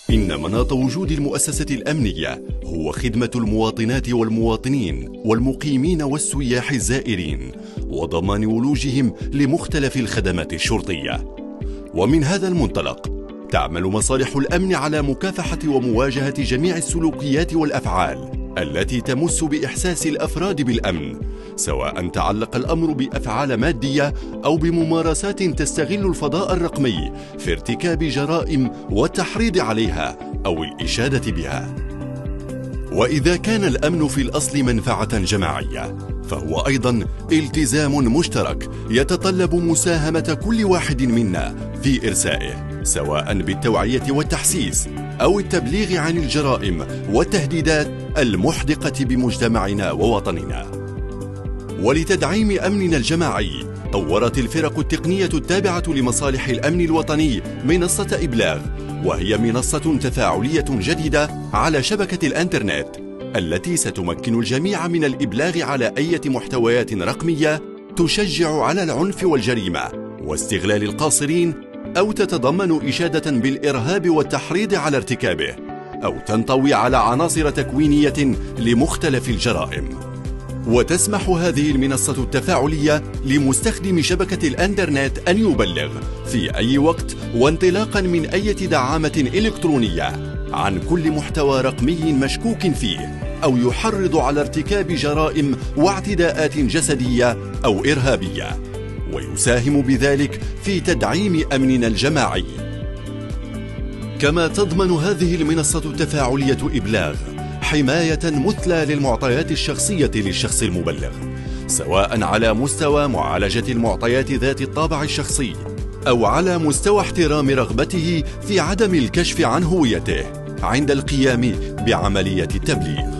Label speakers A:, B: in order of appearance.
A: إن مناط وجود المؤسسة الأمنية هو خدمة المواطنات والمواطنين والمقيمين والسياح الزائرين وضمان ولوجهم لمختلف الخدمات الشرطية. ومن هذا المنطلق تعمل مصالح الأمن على مكافحة ومواجهة جميع السلوكيات والأفعال التي تمس بإحساس الأفراد بالأمن، سواء تعلق الأمر بأفعال مادية أو بممارسات تستغل الفضاء الرقمي في ارتكاب جرائم والتحريض عليها أو الإشادة بها. وإذا كان الأمن في الأصل منفعة جماعية، فهو أيضاً التزام مشترك يتطلب مساهمة كل واحد منا في إرسائه، سواء بالتوعية والتحسيس أو التبليغ عن الجرائم والتهديدات المحدقة بمجتمعنا ووطننا. ولتدعيم أمننا الجماعي، طورت الفرق التقنية التابعة لمصالح الأمن الوطني منصة إبلاغ، وهي منصة تفاعلية جديدة على شبكة الإنترنت التي ستمكن الجميع من الإبلاغ على أي محتويات رقمية تشجع على العنف والجريمة واستغلال القاصرين، أو تتضمن إشادة بالإرهاب والتحريض على ارتكابه، أو تنطوي على عناصر تكوينية لمختلف الجرائم. وتسمح هذه المنصة التفاعلية لمستخدم شبكة الإنترنت أن يبلغ في أي وقت وانطلاقا من أي دعامة إلكترونية عن كل محتوى رقمي مشكوك فيه، أو يحرض على ارتكاب جرائم واعتداءات جسدية أو إرهابية، ويساهم بذلك في تدعيم أمننا الجماعي. كما تضمن هذه المنصة التفاعلية إبلاغ حماية مثلى للمعطيات الشخصية للشخص المبلغ، سواء على مستوى معالجة المعطيات ذات الطابع الشخصي أو على مستوى احترام رغبته في عدم الكشف عن هويته عند القيام بعملية التبليغ.